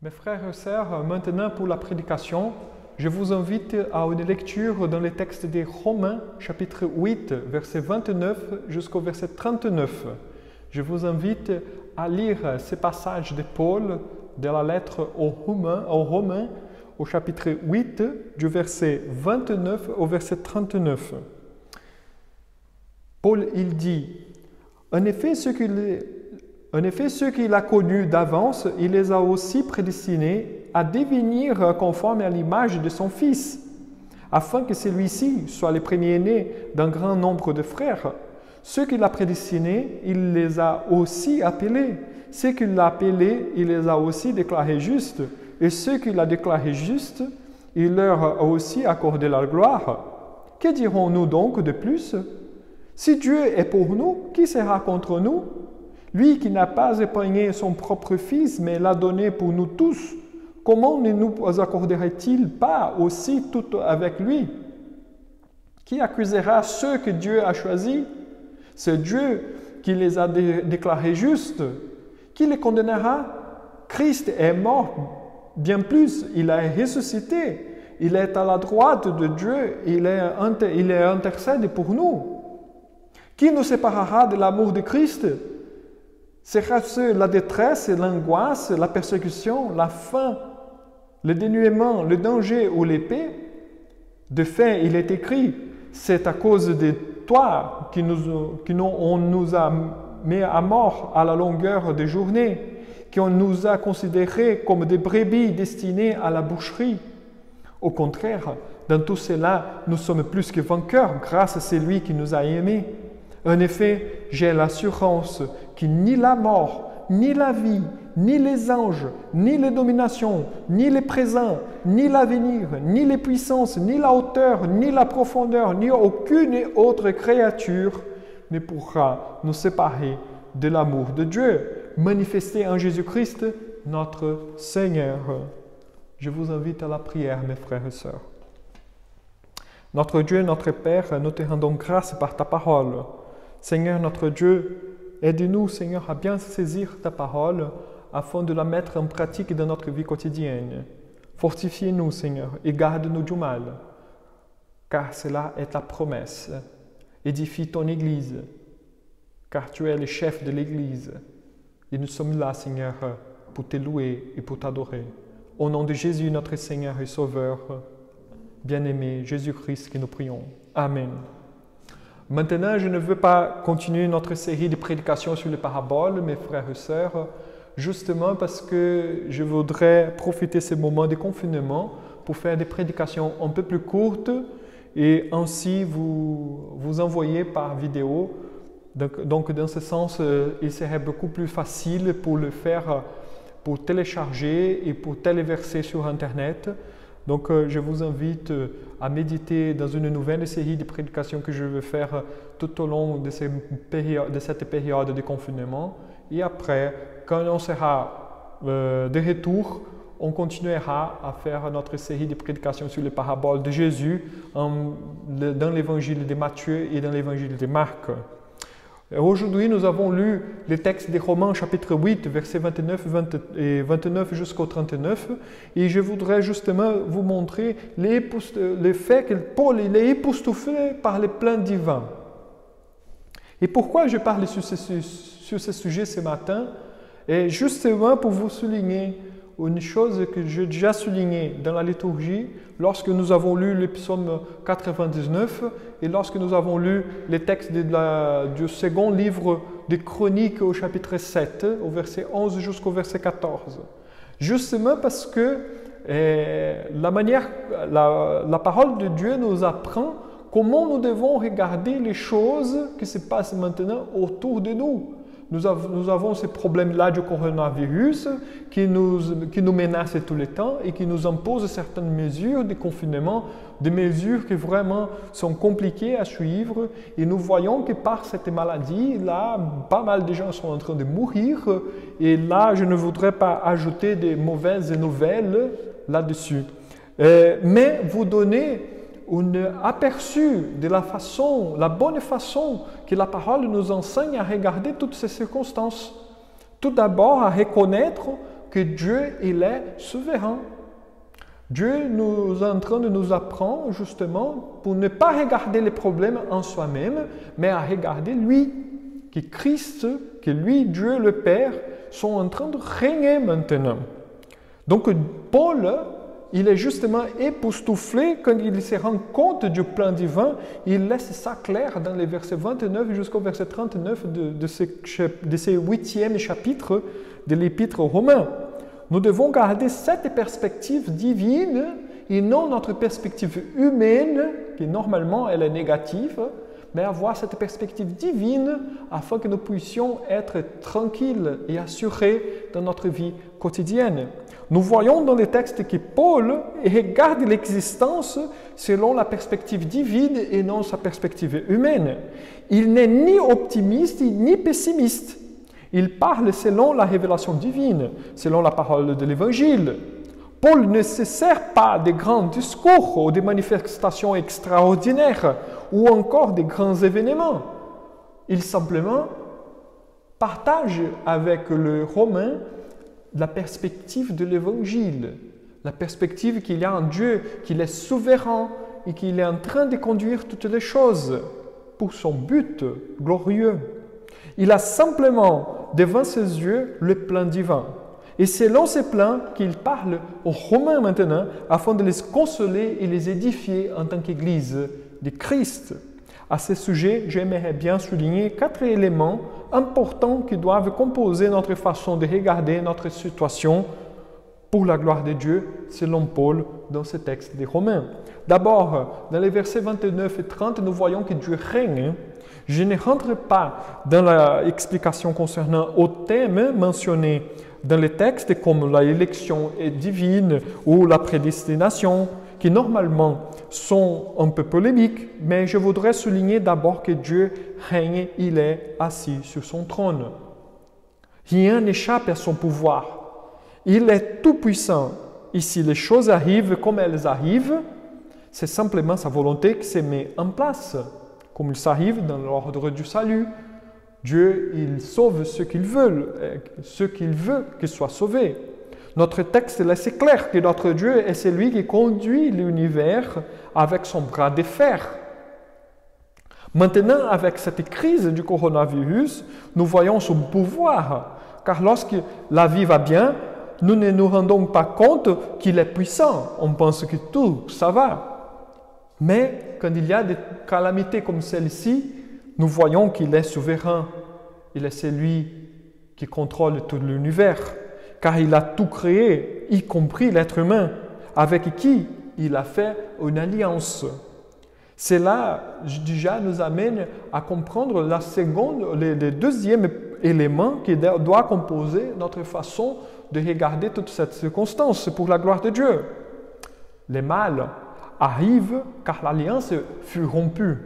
Mes frères et sœurs, maintenant pour la prédication, je vous invite à une lecture dans les textes des Romains, chapitre 8, verset 29 jusqu'au verset 39. Je vous invite à lire ces passages de Paul de la lettre aux Romains, au chapitre 8, du verset 29 au verset 39. Paul, il dit, en effet, ceux qu'il a connus d'avance, il les a aussi prédestinés à devenir conformes à l'image de son Fils, afin que celui-ci soit le premier-né d'un grand nombre de frères. Ceux qu'il a prédestinés, il les a aussi appelés. Ceux qu'il a appelés, il les a aussi déclarés justes. Et ceux qu'il a déclarés justes, il leur a aussi accordé la gloire. Que dirons-nous donc de plus? Si Dieu est pour nous, qui sera contre nous? Lui qui n'a pas épargné son propre Fils, mais l'a donné pour nous tous, comment ne nous accorderait-il pas aussi tout avec lui? Qui accusera ceux que Dieu a choisis? C'est Dieu qui les a déclarés justes. Qui les condamnera? Christ est mort, bien plus, il a ressuscité. Il est à la droite de Dieu, il est intercède pour nous. Qui nous séparera de l'amour de Christ? Sera-ce la détresse, l'angoisse, la persécution, la faim, le dénuement, le danger ou l'épée? De fait, il est écrit, c'est à cause de toi qu'on nous a mis à mort à la longueur des journées, qu'on nous a considérés comme des brebis destinées à la boucherie. Au contraire, dans tout cela, nous sommes plus que vainqueurs grâce à celui qui nous a aimés. En effet, j'ai l'assurance que ni la mort, ni la vie, ni les anges, ni les dominations, ni les présents, ni l'avenir, ni les puissances, ni la hauteur, ni la profondeur, ni aucune autre créature ne pourra nous séparer de l'amour de Dieu, manifesté en Jésus-Christ, notre Seigneur. Je vous invite à la prière, mes frères et sœurs. Notre Dieu, notre Père, nous te rendons grâce par ta parole. Seigneur notre Dieu, aide-nous, Seigneur, à bien saisir ta parole afin de la mettre en pratique dans notre vie quotidienne. Fortifie-nous, Seigneur, et garde-nous du mal, car cela est ta promesse. Édifie ton Église, car tu es le chef de l'Église. Et nous sommes là, Seigneur, pour te louer et pour t'adorer. Au nom de Jésus, notre Seigneur et Sauveur, bien-aimé Jésus-Christ, que nous prions. Amen. Maintenant, je ne veux pas continuer notre série de prédications sur les paraboles, mes frères et sœurs, justement parce que je voudrais profiter de ce moment de confinement pour faire des prédications un peu plus courtes et ainsi vous envoyer par vidéo. Donc dans ce sens, il serait beaucoup plus facile pour le faire, pour télécharger et pour téléverser sur Internet. Donc, je vous invite à méditer dans une nouvelle série de prédications que je vais faire tout au long de cette période de confinement. Et après, quand on sera de retour, on continuera à faire notre série de prédications sur les paraboles de Jésus dans l'évangile de Matthieu et dans l'évangile de Marc. Aujourd'hui, nous avons lu les textes des Romains, chapitre 8, versets 29 jusqu'au 39. Et je voudrais justement vous montrer le fait que Paul est époustouflé par les plans divins. Et pourquoi je parle sur ce sujet ce matin? Et justement pour vous souligner une chose que j'ai déjà soulignée dans la liturgie lorsque nous avons lu le psaume 99 et lorsque nous avons lu les textes du second livre des Chroniques au chapitre 7, au verset 11 jusqu'au verset 14. Justement parce que la parole de Dieu nous apprend comment nous devons regarder les choses qui se passent maintenant autour de nous. Nous avons ce problème-là du coronavirus qui nous menace tout le temps et qui nous impose certaines mesures de confinement, des mesures qui vraiment sont compliquées à suivre. Et nous voyons que par cette maladie-là, pas mal de gens sont en train de mourir. Et là, je ne voudrais pas ajouter des mauvaises nouvelles là-dessus. Mais vous donner un aperçu de la bonne façon que la parole nous enseigne à regarder toutes ces circonstances. Tout d'abord, à reconnaître que Dieu, il est souverain. Dieu nous est en train de nous apprendre justement pour ne pas regarder les problèmes en soi-même, mais à regarder lui, que Christ, que lui, Dieu le Père, sont en train de régner maintenant. Donc Paul, il est justement époustouflé quand il se rend compte du plan divin. Il laisse ça clair dans les versets 29 jusqu'au verset 39 de ce 8e chapitre de l'Épître aux Romains. Nous devons garder cette perspective divine et non notre perspective humaine, qui normalement elle est négative, mais avoir cette perspective divine afin que nous puissions être tranquilles et assurés dans notre vie quotidienne. Nous voyons dans les textes que Paul regarde l'existence selon la perspective divine et non sa perspective humaine. Il n'est ni optimiste ni pessimiste. Il parle selon la révélation divine, selon la parole de l'Évangile. Paul ne se sert pas des grands discours ou des manifestations extraordinaires ou encore des grands événements. Il simplement partage avec le Romain la perspective de l'Évangile, la perspective qu'il y a en Dieu, qu'il est souverain et qu'il est en train de conduire toutes les choses pour son but glorieux. Il a simplement devant ses yeux le plan divin. Et c'est selon ce plan qu'il parle aux Romains maintenant afin de les consoler et les édifier en tant qu'Église de Christ. À ce sujet, j'aimerais bien souligner 4 éléments importants qui doivent composer notre façon de regarder notre situation pour la gloire de Dieu, selon Paul dans ce texte des Romains. D'abord, dans les versets 29 et 30, nous voyons que Dieu règne. Je ne rentre pas dans l'explication concernant aux thèmes mentionnés dans les textes comme l'élection divine ou la prédestination, qui normalement sont un peu polémiques, mais je voudrais souligner d'abord que Dieu règne, il est assis sur son trône. Rien n'échappe à son pouvoir. Il est tout-puissant. Et si les choses arrivent comme elles arrivent, c'est simplement sa volonté qui se met en place, comme il s'arrive dans l'ordre du salut. Dieu, il sauve ceux qu'il veut qu'ils soient sauvés. Notre texte laisse clair que notre Dieu est celui qui conduit l'univers avec son bras de fer. Maintenant, avec cette crise du coronavirus, nous voyons son pouvoir, car lorsque la vie va bien, nous ne nous rendons pas compte qu'il est puissant. On pense que tout, ça va. Mais quand il y a des calamités comme celle-ci, nous voyons qu'il est souverain. Il est celui qui contrôle tout l'univers, car il a tout créé, y compris l'être humain, avec qui il a fait une alliance. Cela déjà nous amène à comprendre le deuxième élément qui doit composer notre façon de regarder toute cette circonstance pour la gloire de Dieu. Le mal arrive car l'alliance fut rompue.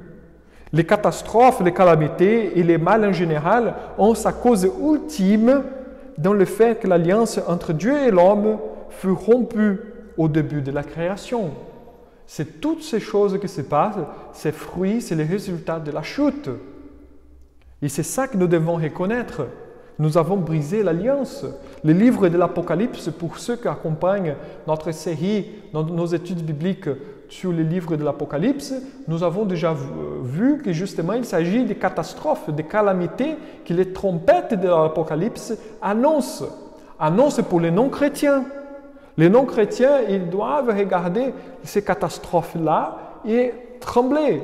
Les catastrophes, les calamités et les mal en général ont sa cause ultime dans le fait que l'alliance entre Dieu et l'homme fut rompue au début de la création. C'est toutes ces choses qui se passent, ces fruits, c'est les résultats de la chute. Et c'est ça que nous devons reconnaître. Nous avons brisé l'alliance. Le livre de l'Apocalypse, pour ceux qui accompagnent notre série, nos études bibliques sur les livres de l'Apocalypse, nous avons déjà vu que justement il s'agit des catastrophes, des calamités que les trompettes de l'Apocalypse annoncent. Annoncent pour les non-chrétiens. Les non-chrétiens, ils doivent regarder ces catastrophes-là et trembler.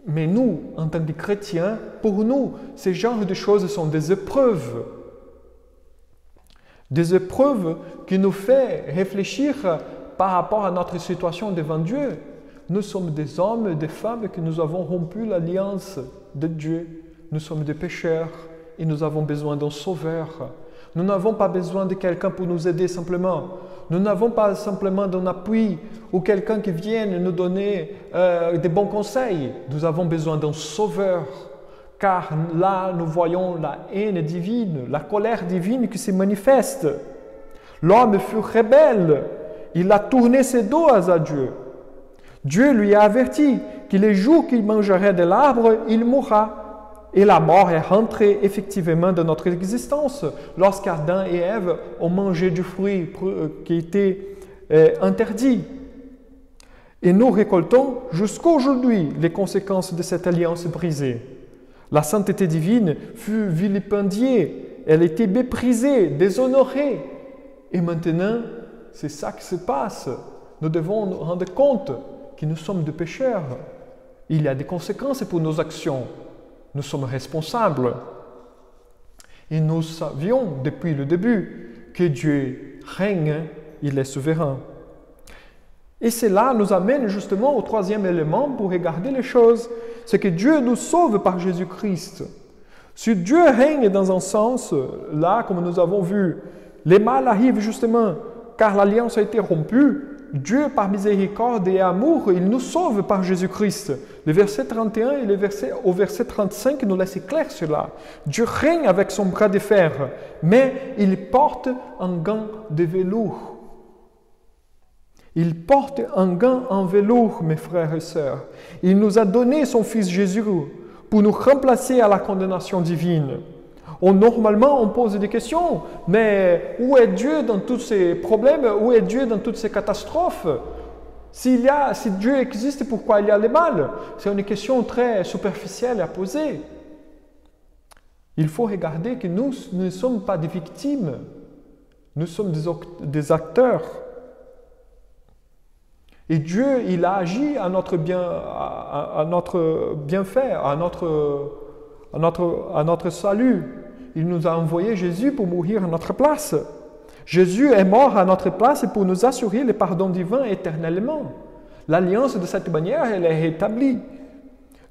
Mais nous, en tant que chrétiens, pour nous, ces genres de choses sont des épreuves. Des épreuves qui nous font réfléchir par rapport à notre situation devant Dieu. Nous sommes des hommes et des femmes qui nous avons rompu l'alliance de Dieu. Nous sommes des pécheurs et nous avons besoin d'un sauveur. Nous n'avons pas besoin de quelqu'un pour nous aider simplement. Nous n'avons pas simplement d'un appui ou quelqu'un qui vienne nous donner des bons conseils. Nous avons besoin d'un sauveur. Car là, nous voyons la haine divine, la colère divine qui se manifeste. L'homme fut rebelle. Il a tourné ses dos à Dieu. Dieu lui a averti que les jours qu'il mangerait de l'arbre, il mourra. Et la mort est rentrée effectivement dans notre existence lorsqu'Adam et Ève ont mangé du fruit qui était interdit. Et nous récoltons jusqu'à aujourd'hui les conséquences de cette alliance brisée. La sainteté divine fut vilipendée, elle était méprisée, déshonorée. Et maintenant, c'est ça qui se passe. Nous devons nous rendre compte que nous sommes des pécheurs. Il y a des conséquences pour nos actions. Nous sommes responsables. Et nous savions depuis le début que Dieu règne, il est souverain. Et cela nous amène justement au troisième élément pour regarder les choses. C'est que Dieu nous sauve par Jésus-Christ. Si Dieu règne dans un sens, là, comme nous avons vu, les mal arrivent justement car l'alliance a été rompue. Dieu, par miséricorde et amour, il nous sauve par Jésus-Christ. Le verset 31 et au verset 35 nous laissent clair cela. Dieu règne avec son bras de fer, mais il porte un gant de velours. Il porte un gant en velours, mes frères et sœurs. Il nous a donné son Fils Jésus pour nous remplacer à la condamnation divine. Normalement, on pose des questions, mais où est Dieu dans tous ces problèmes? Où est Dieu dans toutes ces catastrophes? Si Dieu existe, pourquoi il y a le mal? C'est une question très superficielle à poser. Il faut regarder que nous ne sommes pas des victimes, nous sommes des acteurs. Et Dieu, il a agi à notre bienfait, à notre salut. Il nous a envoyé Jésus pour mourir à notre place. Jésus est mort à notre place pour nous assurer le pardon divin éternellement. L'alliance de cette manière, elle est rétablie.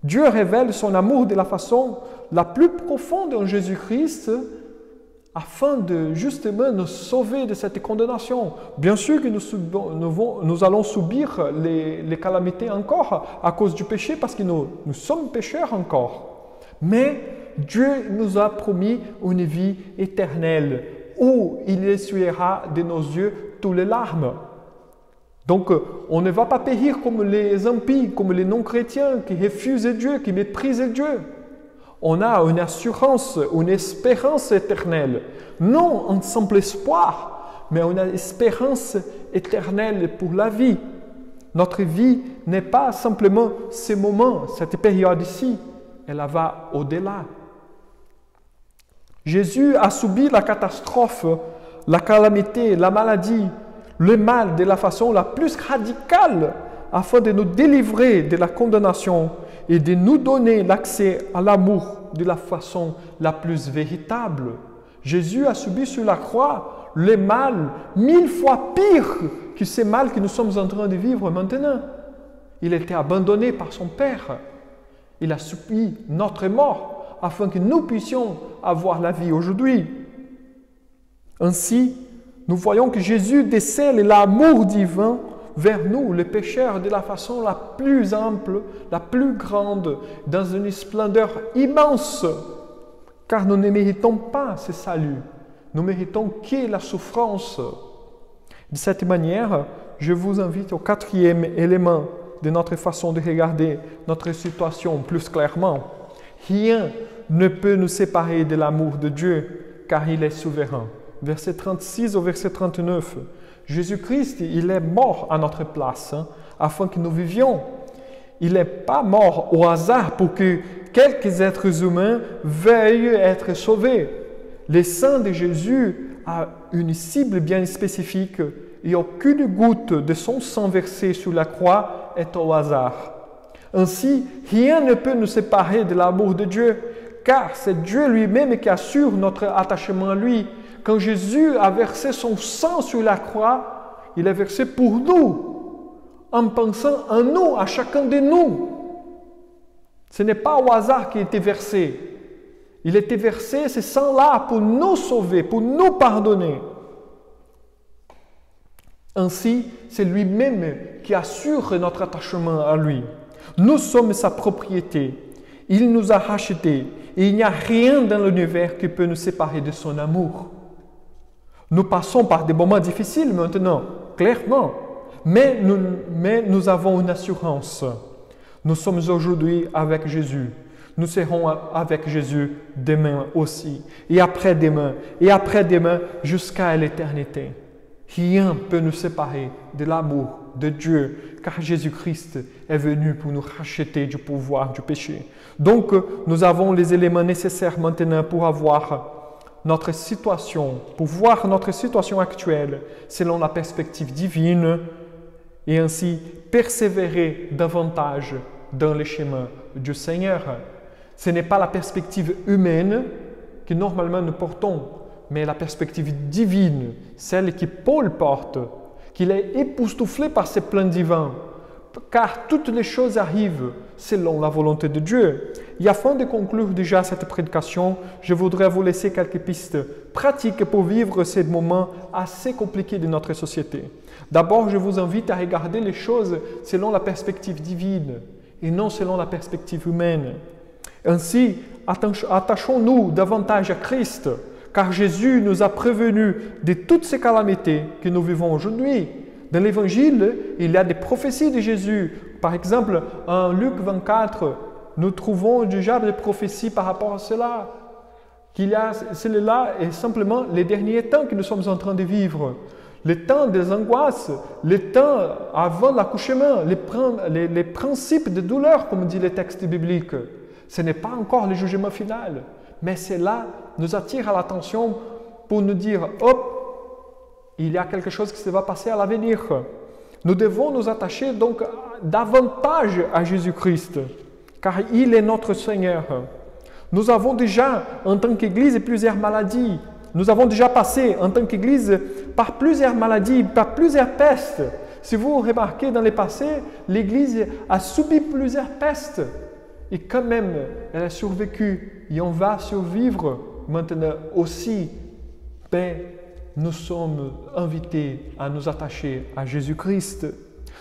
Dieu révèle son amour de la façon la plus profonde en Jésus-Christ afin de justement nous sauver de cette condamnation. Bien sûr que nous allons subir les calamités encore à cause du péché parce que nous sommes pécheurs encore. Mais Dieu nous a promis une vie éternelle où il essuiera de nos yeux toutes les larmes. Donc, on ne va pas périr comme les impies, comme les non-chrétiens qui refusent Dieu, qui méprisent Dieu. On a une assurance, une espérance éternelle. Non un simple espoir, mais une espérance éternelle pour la vie. Notre vie n'est pas simplement ces moments, cette période ici. Elle va au-delà. Jésus a subi la catastrophe, la calamité, la maladie, le mal de la façon la plus radicale afin de nous délivrer de la condamnation et de nous donner l'accès à l'amour de la façon la plus véritable. Jésus a subi sur la croix le mal 1000 fois pire que ce mal que nous sommes en train de vivre maintenant. Il a été abandonné par son Père. Il a subi notre mort afin que nous puissions avoir la vie aujourd'hui. Ainsi, nous voyons que Jésus décèle l'amour divin vers nous, les pécheurs, de la façon la plus ample, la plus grande, dans une splendeur immense, car nous ne méritons pas ce salut. Nous méritons que la souffrance. De cette manière, je vous invite au quatrième élément de notre façon de regarder notre situation plus clairement. Rien ne peut nous séparer de l'amour de Dieu, car il est souverain. Verset 36 au verset 39. Jésus-Christ, il est mort à notre place, afin que nous vivions. Il n'est pas mort au hasard pour que quelques êtres humains veuillent être sauvés. Le sang de Jésus a une cible bien spécifique et aucune goutte de son sang versé sur la croix est au hasard. Ainsi, rien ne peut nous séparer de l'amour de Dieu, car c'est Dieu lui-même qui assure notre attachement à lui. Quand Jésus a versé son sang sur la croix, il a versé pour nous, en pensant en nous, à chacun de nous. Ce n'est pas au hasard qu'il a été versé. Il a été versé, ce sang-là, pour nous sauver, pour nous pardonner. Ainsi, c'est lui-même qui assure notre attachement à lui. Nous sommes sa propriété. Il nous a rachetés et il n'y a rien dans l'univers qui peut nous séparer de son amour. Nous passons par des moments difficiles maintenant, clairement, mais nous avons une assurance. Nous sommes aujourd'hui avec Jésus. nous serons avec Jésus demain aussi, et après-demain, jusqu'à l'éternité. Rien ne peut nous séparer de l'amour de Dieu, car Jésus-Christ est venu pour nous racheter du pouvoir du péché. Donc, nous avons les éléments nécessaires maintenant pour voir notre situation actuelle selon la perspective divine et ainsi persévérer davantage dans les chemins du Seigneur. Ce n'est pas la perspective humaine que normalement nous portons, mais la perspective divine, celle que Paul porte, qu'il est époustouflé par ses plans divins, car toutes les choses arrivent selon la volonté de Dieu. Et afin de conclure déjà cette prédication, je voudrais vous laisser quelques pistes pratiques pour vivre ces moments assez compliqués de notre société. D'abord, je vous invite à regarder les choses selon la perspective divine et non selon la perspective humaine. Ainsi, attachons-nous davantage à Christ, car Jésus nous a prévenus de toutes ces calamités que nous vivons aujourd'hui. Dans l'Évangile, il y a des prophéties de Jésus. Par exemple, en Luc 24, nous trouvons déjà des prophéties par rapport à cela. Cela est simplement les derniers temps que nous sommes en train de vivre. Les temps des angoisses, les temps avant l'accouchement, les principes de douleur, comme dit les textes bibliques. Ce n'est pas encore le jugement final, mais cela nous attire à l'attention pour nous dire « Hop, il y a quelque chose qui se va passer à l'avenir. » Nous devons nous attacher donc davantage à Jésus-Christ, car il est notre Seigneur. Nous avons déjà, en tant qu'Église, plusieurs maladies. Nous avons déjà passé, en tant qu'Église, par plusieurs maladies, par plusieurs pestes. Si vous remarquez dans le passé, l'Église a subi plusieurs pestes. Et quand même, elle a survécu. Et on va survivre maintenant aussi. Ben, nous sommes invités à nous attacher à Jésus-Christ.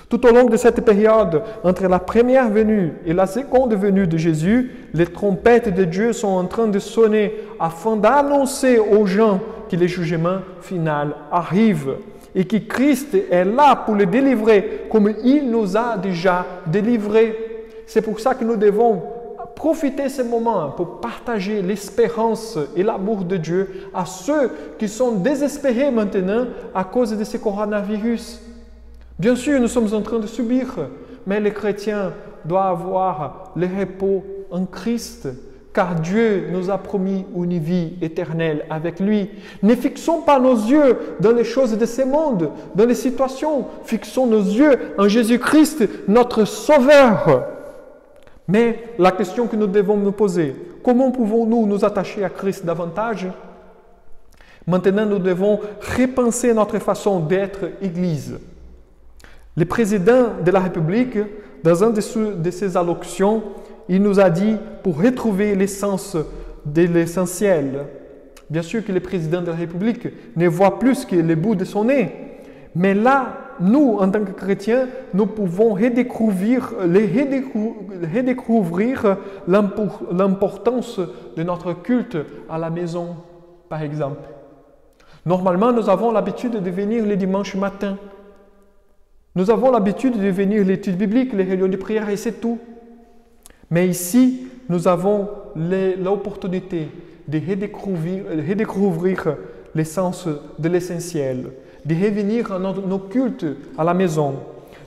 Tout au long de cette période, entre la première venue et la seconde venue de Jésus, les trompettes de Dieu sont en train de sonner afin d'annoncer aux gens que le jugement final arrive et que Christ est là pour les délivrer comme il nous a déjà délivrés. C'est pour ça que nous devons profiter de ces moments pour partager l'espérance et l'amour de Dieu à ceux qui sont désespérés maintenant à cause de ce coronavirus. Bien sûr, nous sommes en train de subir, mais les chrétiens doivent avoir le repos en Christ, car Dieu nous a promis une vie éternelle avec lui. Ne fixons pas nos yeux dans les choses de ce monde, dans les situations. Fixons nos yeux en Jésus-Christ, notre Sauveur. Mais la question que nous devons nous poser, comment pouvons-nous nous attacher à Christ davantage? Maintenant, nous devons repenser notre façon d'être Église. Le président de la République, dans un de ses allocutions, il nous a dit pour retrouver l'essence de l'essentiel. Bien sûr que le président de la République ne voit plus que le bout de son nez. Mais là, nous, en tant que chrétiens, nous pouvons redécouvrir l'importance de notre culte à la maison, par exemple. Normalement, nous avons l'habitude de venir le dimanche matin. Nous avons l'habitude de venir l'étude biblique, les réunions de prière et c'est tout. Mais ici, nous avons l'opportunité de redécouvrir l'essence de l'essentiel, de revenir à nos cultes à la maison,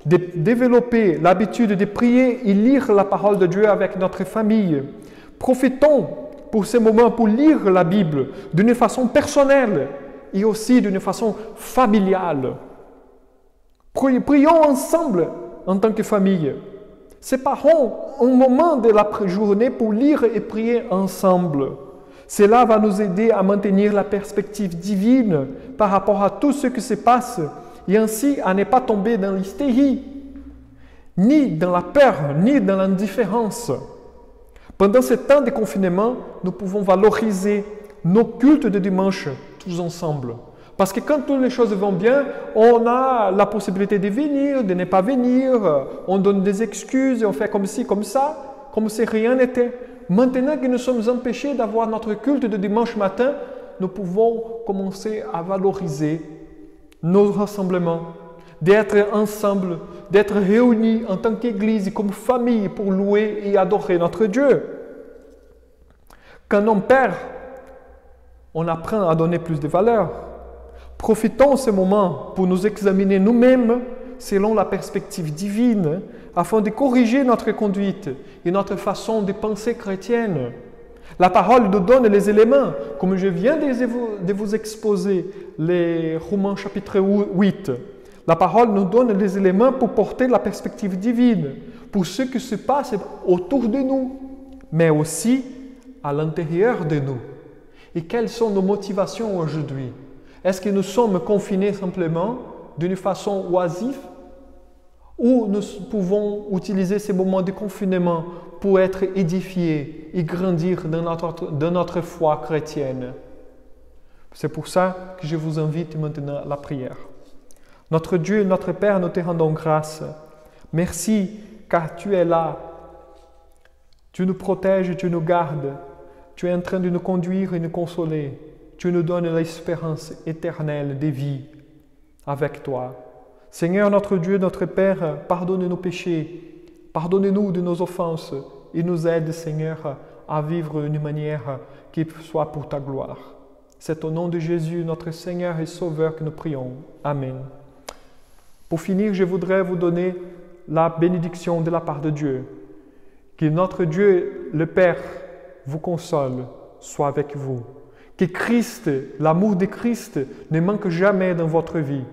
de développer l'habitude de prier et lire la parole de Dieu avec notre famille. Profitons pour ces moments pour lire la Bible d'une façon personnelle et aussi d'une façon familiale. Prions ensemble en tant que famille. Séparons un moment de la journée pour lire et prier ensemble. Cela va nous aider à maintenir la perspective divine par rapport à tout ce qui se passe et ainsi à ne pas tomber dans l'hystérie, ni dans la peur, ni dans l'indifférence. Pendant ce temps de confinement, nous pouvons valoriser nos cultes de dimanche tous ensemble. Parce que quand toutes les choses vont bien, on a la possibilité de venir, de ne pas venir, on donne des excuses, on fait comme ci, comme ça, comme si rien n'était. Maintenant que nous sommes empêchés d'avoir notre culte de dimanche matin, nous pouvons commencer à valoriser nos rassemblements, d'être ensemble, d'être réunis en tant qu'Église, comme famille, pour louer et adorer notre Dieu. Quand on perd, on apprend à donner plus de valeur. Profitons de ce moment pour nous examiner nous-mêmes selon la perspective divine, afin de corriger notre conduite et notre façon de penser chrétienne. La parole nous donne les éléments, comme je viens de vous exposer les Romains chapitre 8. La parole nous donne les éléments pour porter la perspective divine, pour ce qui se passe autour de nous, mais aussi à l'intérieur de nous. Et quelles sont nos motivations aujourd'hui? Est-ce que nous sommes confinés simplement d'une façon oisive ou nous pouvons utiliser ces moments de confinement pour être édifiés et grandir dans notre foi chrétienne? C'est pour ça que je vous invite maintenant à la prière. Notre Dieu, notre Père, nous te rendons grâce. Merci car tu es là. Tu nous protèges, tu nous gardes. Tu es en train de nous conduire et nous consoler. Tu nous donnes l'espérance éternelle de vie avec toi. Seigneur, notre Dieu, notre Père, pardonne nos péchés. Pardonne-nous de nos offenses et nous aide, Seigneur, à vivre d'une manière qui soit pour ta gloire. C'est au nom de Jésus, notre Seigneur et Sauveur, que nous prions. Amen. Pour finir, je voudrais vous donner la bénédiction de la part de Dieu. Que notre Dieu, le Père, vous console, soit avec vous. Que Christ, l'amour de Christ, ne manque jamais dans votre vie.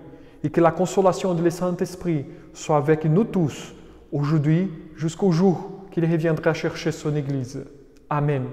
Et que la consolation de le Saint-Esprit soit avec nous tous, aujourd'hui jusqu'au jour qu'il reviendra chercher son Église. Amen.